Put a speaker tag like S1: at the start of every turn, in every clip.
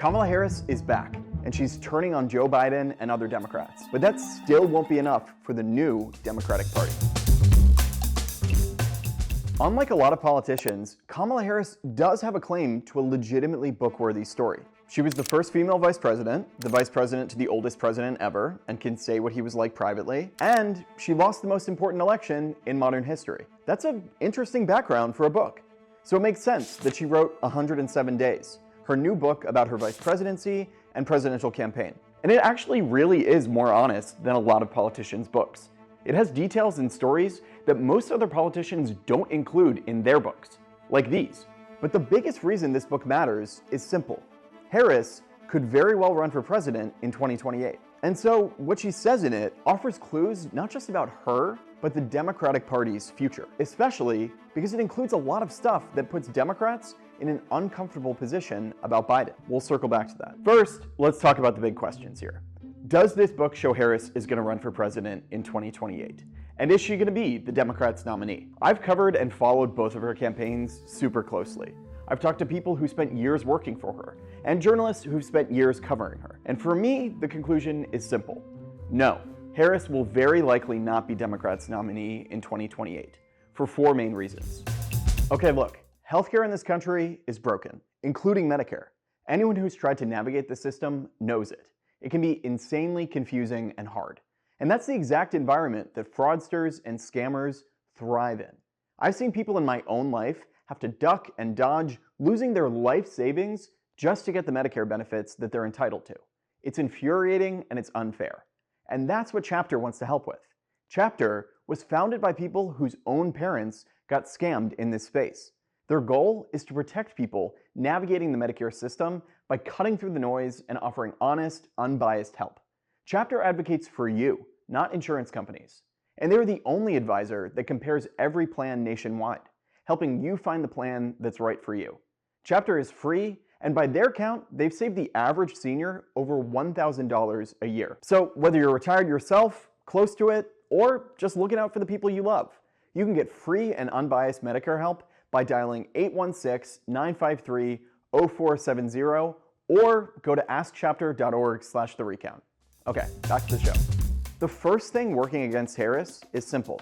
S1: Kamala Harris is back, and she's turning on Joe Biden and other Democrats. But that still won't be enough for the new Democratic Party. Unlike a lot of politicians, Kamala Harris does have a claim to a legitimately book-worthy story. She was the first female vice president, the vice president to the oldest president ever, and can say what he was like privately, and she lost the most important election in modern history. That's an interesting background for a book. So it makes sense that she wrote 107 Days, her new book about her vice presidency and presidential campaign. And it actually really is more honest than a lot of politicians' books. It has details and stories that most other politicians don't include in their books, like these. But the biggest reason this book matters is simple. Harris could very well run for president in 2028. And so what she says in it offers clues not just about her, but the Democratic Party's future, especially because it includes a lot of stuff that puts Democrats in an uncomfortable position about Biden. We'll circle back to that. First, let's talk about the big questions here. Does this book show Harris is going to run for president in 2028? And is she going to be the Democrats' nominee? I've covered and followed both of her campaigns super closely. I've talked to people who spent years working for her, and journalists who've spent years covering her. And for me, the conclusion is simple. No, Harris will very likely not be Democrats' nominee in 2028, for four main reasons. Okay, look, healthcare in this country is broken, including Medicare. Anyone who's tried to navigate the system knows it. It can be insanely confusing and hard. And that's the exact environment that fraudsters and scammers thrive in. I've seen people in my own life have to duck and dodge, losing their life savings just to get the Medicare benefits that they're entitled to. It's infuriating and it's unfair. And that's what Chapter wants to help with. Chapter was founded by people whose own parents got scammed in this space. Their goal is to protect people navigating the Medicare system by cutting through the noise and offering honest, unbiased help. Chapter advocates for you, not insurance companies. And they're the only advisor that compares every plan nationwide, helping you find the plan that's right for you. Chapter is free, and by their count, they've saved the average senior over $1,000 a year. So whether you're retired yourself, close to it, or just looking out for the people you love, you can get free and unbiased Medicare help by dialing 816-953-0470 or go to askchapter.org/therecount. Okay, back to the show. The first thing working against Harris is simple.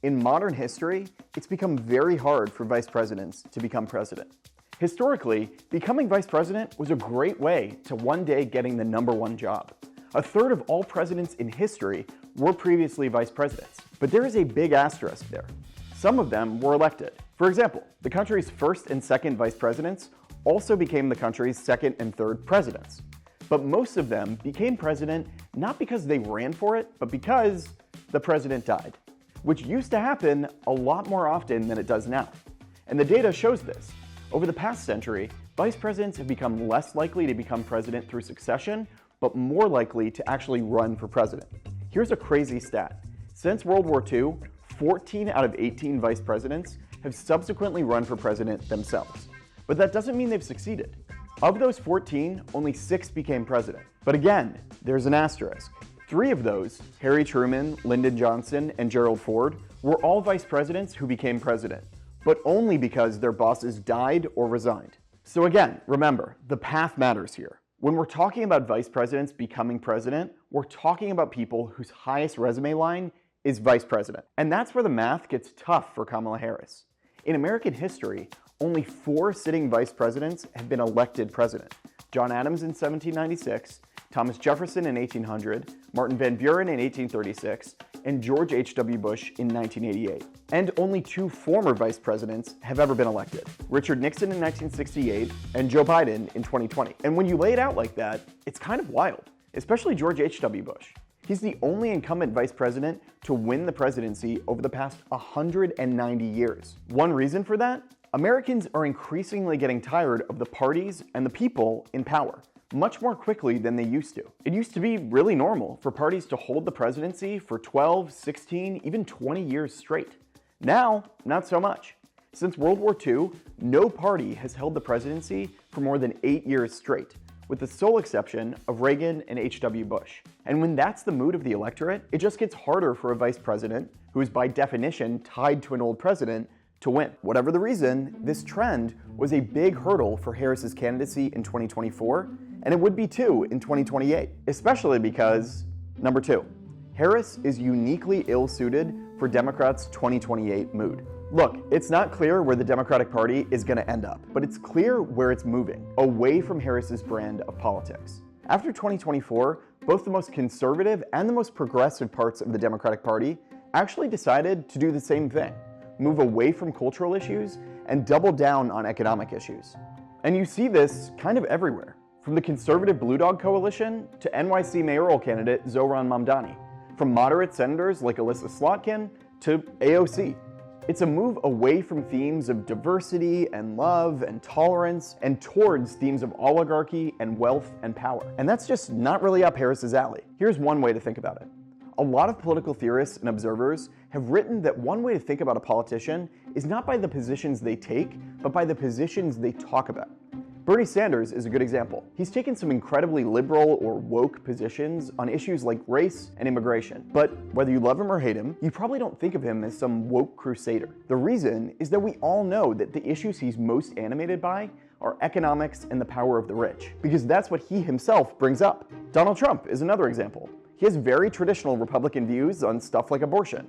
S1: In modern history, it's become very hard for vice presidents to become president. Historically, becoming vice president was a great way to one day getting the #1 job. A third of all presidents in history were previously vice presidents. But there is a big asterisk there. Some of them were elected. For example, the country's first and second vice presidents also became the country's second and third presidents. But most of them became president not because they ran for it, but because the president died, which used to happen a lot more often than it does now. And the data shows this. Over the past century, vice presidents have become less likely to become president through succession, but more likely to actually run for president. Here's a crazy stat. Since World War II, 14 out of 18 vice presidents have subsequently run for president themselves. But that doesn't mean they've succeeded. Of those 14, only 6 became president. But again, there's an asterisk. 3 of those, Harry Truman, Lyndon Johnson, and Gerald Ford, were all vice presidents who became president, but only because their bosses died or resigned. So again, remember, the path matters here. When we're talking about vice presidents becoming president, we're talking about people whose highest resume line is vice president. And that's where the math gets tough for Kamala Harris. In American history, only 4 sitting vice presidents have been elected president. John Adams in 1796, Thomas Jefferson in 1800, Martin Van Buren in 1836, and George H.W. Bush in 1988. And only 2 former vice presidents have ever been elected, Richard Nixon in 1968 and Joe Biden in 2020. And when you lay it out like that, it's kind of wild, especially George H.W. Bush. He's the only incumbent vice president to win the presidency over the past 190 years. One reason for that? Americans are increasingly getting tired of the parties and the people in power, much more quickly than they used to. It used to be really normal for parties to hold the presidency for 12, 16, even 20 years straight. Now, not so much. Since World War II, no party has held the presidency for more than 8 years straight, with the sole exception of Reagan and H.W. Bush. And when that's the mood of the electorate, it just gets harder for a vice president, who is by definition tied to an old president, to win. Whatever the reason, this trend was a big hurdle for Harris's candidacy in 2024, and it would be too in 2028, especially because, number 2, Harris is uniquely ill-suited for Democrats' 2028 mood. Look, it's not clear where the Democratic Party is going to end up, but it's clear where it's moving, away from Harris's brand of politics. After 2024, both the most conservative and the most progressive parts of the Democratic Party actually decided to do the same thing, move away from cultural issues and double down on economic issues. And you see this kind of everywhere, from the conservative Blue Dog Coalition to NYC mayoral candidate Zohran Mamdani, from moderate senators like Alyssa Slotkin to AOC. It's a move away from themes of diversity and love and tolerance and towards themes of oligarchy and wealth and power. And that's just not really up Harris's alley. Here's one way to think about it. A lot of political theorists and observers have written that one way to think about a politician is not by the positions they take, but by the positions they talk about. Bernie Sanders is a good example. He's taken some incredibly liberal or woke positions on issues like race and immigration. But whether you love him or hate him, you probably don't think of him as some woke crusader. The reason is that we all know that the issues he's most animated by are economics and the power of the rich, because that's what he himself brings up. Donald Trump is another example. He has very traditional Republican views on stuff like abortion.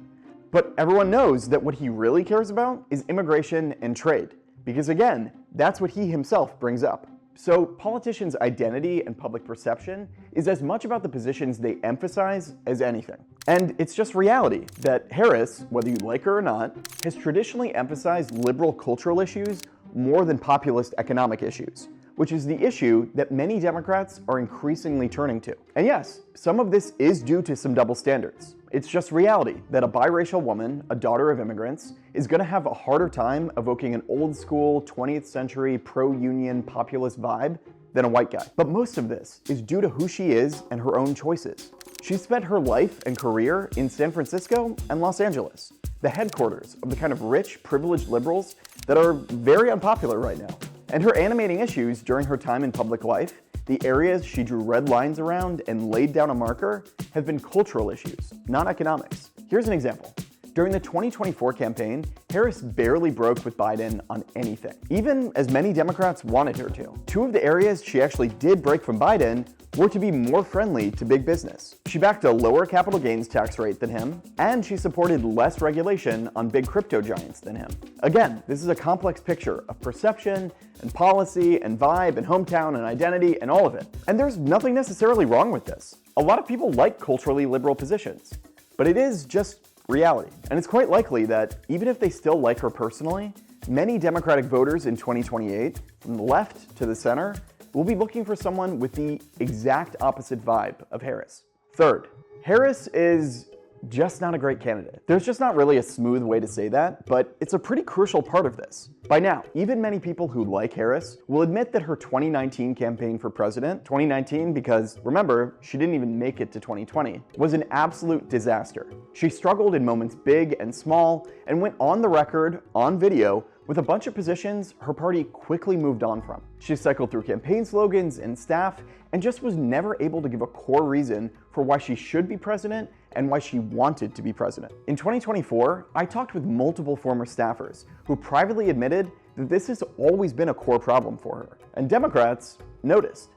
S1: But everyone knows that what he really cares about is immigration and trade. Because again, that's what he himself brings up. So politicians' identity and public perception is as much about the positions they emphasize as anything. And it's just reality that Harris, whether you like her or not, has traditionally emphasized liberal cultural issues more than populist economic issues, which is the issue that many Democrats are increasingly turning to. And yes, some of this is due to some double standards. It's just reality that a biracial woman, a daughter of immigrants, is going to have a harder time evoking an old school 20th century pro-union populist vibe than a white guy. But most of this is due to who she is and her own choices. She spent her life and career in San Francisco and Los Angeles, the headquarters of the kind of rich, privileged liberals that are very unpopular right now. And her animating issues during her time in public life, the areas she drew red lines around and laid down a marker, have been cultural issues, not economics. Here's an example. During the 2024 campaign, Harris barely broke with Biden on anything, even as many Democrats wanted her to. Two of the areas she actually did break from Biden were to be more friendly to big business. She backed a lower capital gains tax rate than him, and she supported less regulation on big crypto giants than him. Again, this is a complex picture of perception and policy and vibe and hometown and identity and all of it. And there's nothing necessarily wrong with this. A lot of people like culturally liberal positions, but it is just reality. And it's quite likely that even if they still like her personally, many Democratic voters in 2028, from the left to the center, will be looking for someone with the exact opposite vibe of Harris. Third, Harris is just not a great candidate. There's just not really a smooth way to say that, but it's a pretty crucial part of this. By now, even many people who like Harris will admit that her 2019 campaign for president, 2019 because, remember, she didn't even make it to 2020, was an absolute disaster. She struggled in moments big and small and went on the record, on video, with a bunch of positions her party quickly moved on from. She cycled through campaign slogans and staff and just was never able to give a core reason for why she should be president and why she wanted to be president. In 2024, I talked with multiple former staffers who privately admitted that this has always been a core problem for her. And Democrats noticed.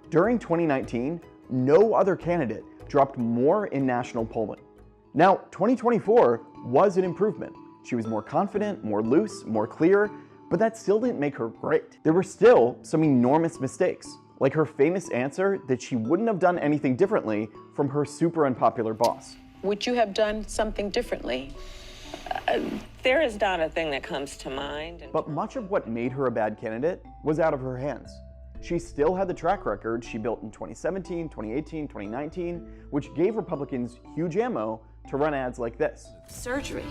S1: During 2019, no other candidate dropped more in national polling. Now, 2024 was an improvement. She was more confident, more loose, more clear, but that still didn't make her great. There were still some enormous mistakes, like her famous answer that she wouldn't have done anything differently from her super unpopular boss.
S2: Would you have done something differently?
S3: There is not a thing that comes to mind.
S1: But much of what made her a bad candidate was out of her hands. She still had the track record she built in 2017, 2018, 2019, which gave Republicans huge ammo to run ads like this.
S4: Surgery.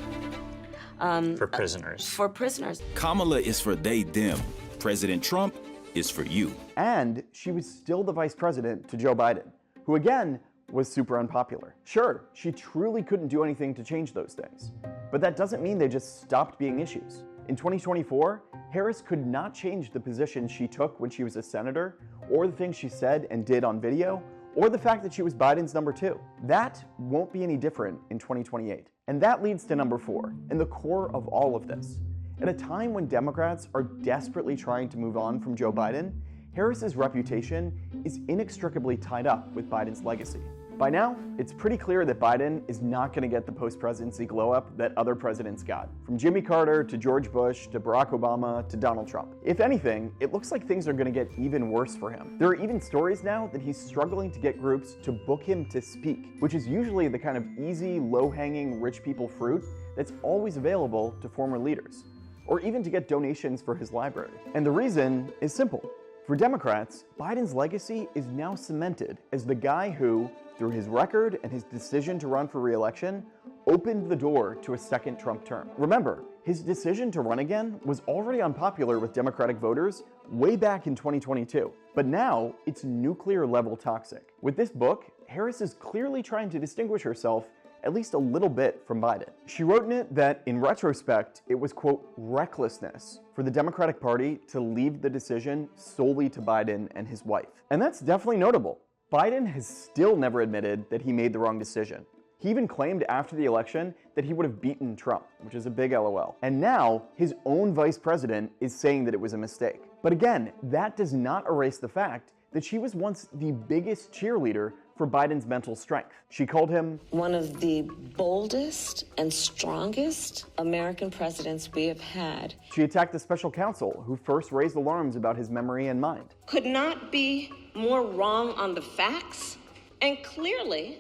S5: For prisoners.
S4: For prisoners.
S6: Kamala is for they, them. President Trump is for you.
S1: And she was still the vice president to Joe Biden, who again was super unpopular. Sure, she truly couldn't do anything to change those things, but that doesn't mean they just stopped being issues. In 2024, Harris could not change the position she took when she was a senator, or the things she said and did on video, or the fact that she was Biden's number 2. That won't be any different in 2028. And that leads to number 4, and the core of all of this. At a time when Democrats are desperately trying to move on from Joe Biden, Harris's reputation is inextricably tied up with Biden's legacy. By now, it's pretty clear that Biden is not going to get the post-presidency glow-up that other presidents got, from Jimmy Carter to George Bush to Barack Obama to Donald Trump. If anything, it looks like things are going to get even worse for him. There are even stories now that he's struggling to get groups to book him to speak, which is usually the kind of easy, low-hanging rich people fruit that's always available to former leaders, or even to get donations for his library. And the reason is simple. For Democrats, Biden's legacy is now cemented as the guy who, through his record and his decision to run for re-election, opened the door to a second Trump term. Remember, his decision to run again was already unpopular with Democratic voters way back in 2022, but now it's nuclear-level toxic. With this book, Harris is clearly trying to distinguish herself at least a little bit from Biden. She wrote in it that, in retrospect, it was, quote, recklessness for the Democratic Party to leave the decision solely to Biden and his wife. And that's definitely notable. Biden has still never admitted that he made the wrong decision. He even claimed after the election that he would have beaten Trump, which is a big LOL. And now, his own vice president is saying that it was a mistake. But again, that does not erase the fact that she was once the biggest cheerleader for Biden's mental strength. She called him
S3: One of the boldest and strongest American presidents we have had.
S1: She attacked the special counsel who first raised alarms about his memory and mind.
S3: Could not be more wrong on the facts and clearly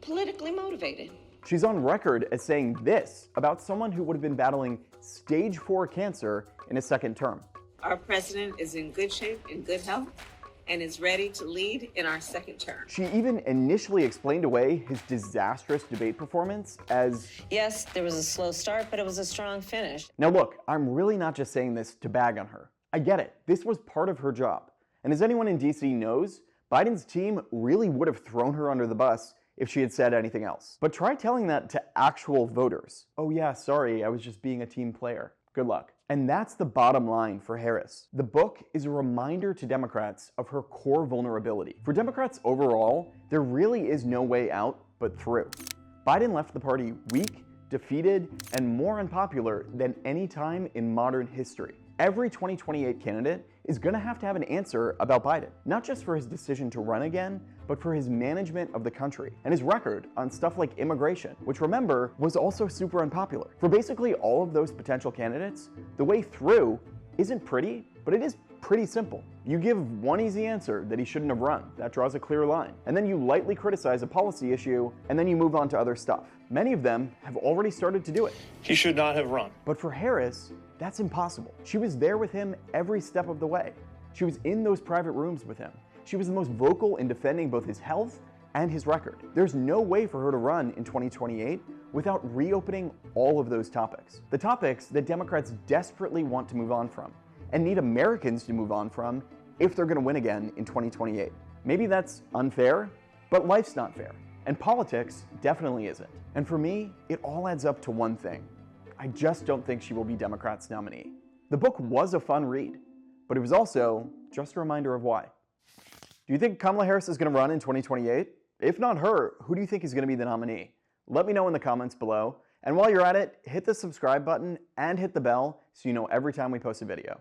S3: politically motivated.
S1: She's on record as saying this about someone who would have been battling stage 4 cancer in his second term.
S4: Our president is in good shape, in good health, and is ready to lead in our second term.
S1: She even initially explained away his disastrous debate performance as,
S2: Yes, there was a slow start, but it was a strong finish.
S1: now look, I'm really not just saying this to bag on her. I get it, this was part of her job. And as anyone in DC knows, Biden's team really would have thrown her under the bus if she had said anything else. But try telling that to actual voters. Oh yeah, sorry, I was just being a team player. Good luck. And that's the bottom line for Harris. The book is a reminder to Democrats of her core vulnerability. For Democrats overall, there really is no way out but through. Biden left the party weak, defeated, and more unpopular than any time in modern history. Every 2028 candidate is going to have an answer about Biden, not just for his decision to run again, but for his management of the country and his record on stuff like immigration, which, remember, was also super unpopular. For basically all of those potential candidates, the way through isn't pretty, but it is pretty simple. You give one easy answer that he shouldn't have run. That draws a clear line. And then you lightly criticize a policy issue, and then you move on to other stuff. Many of them have already started to do it.
S7: He should not have run.
S1: But for Harris, that's impossible. She was there with him every step of the way. She was in those private rooms with him. She was the most vocal in defending both his health and his record. There's no way for her to run in 2028 without reopening all of those topics. The topics that Democrats desperately want to move on from and need Americans to move on from if they're going to win again in 2028. Maybe that's unfair, but life's not fair. And politics definitely isn't. And for me, it all adds up to one thing. I just don't think she will be Democrats' nominee. The book was a fun read, but it was also just a reminder of why. Do you think Kamala Harris is going to run in 2028? If not her, who do you think is going to be the nominee? Let me know in the comments below. And while you're at it, hit the subscribe button and hit the bell so you know every time we post a video.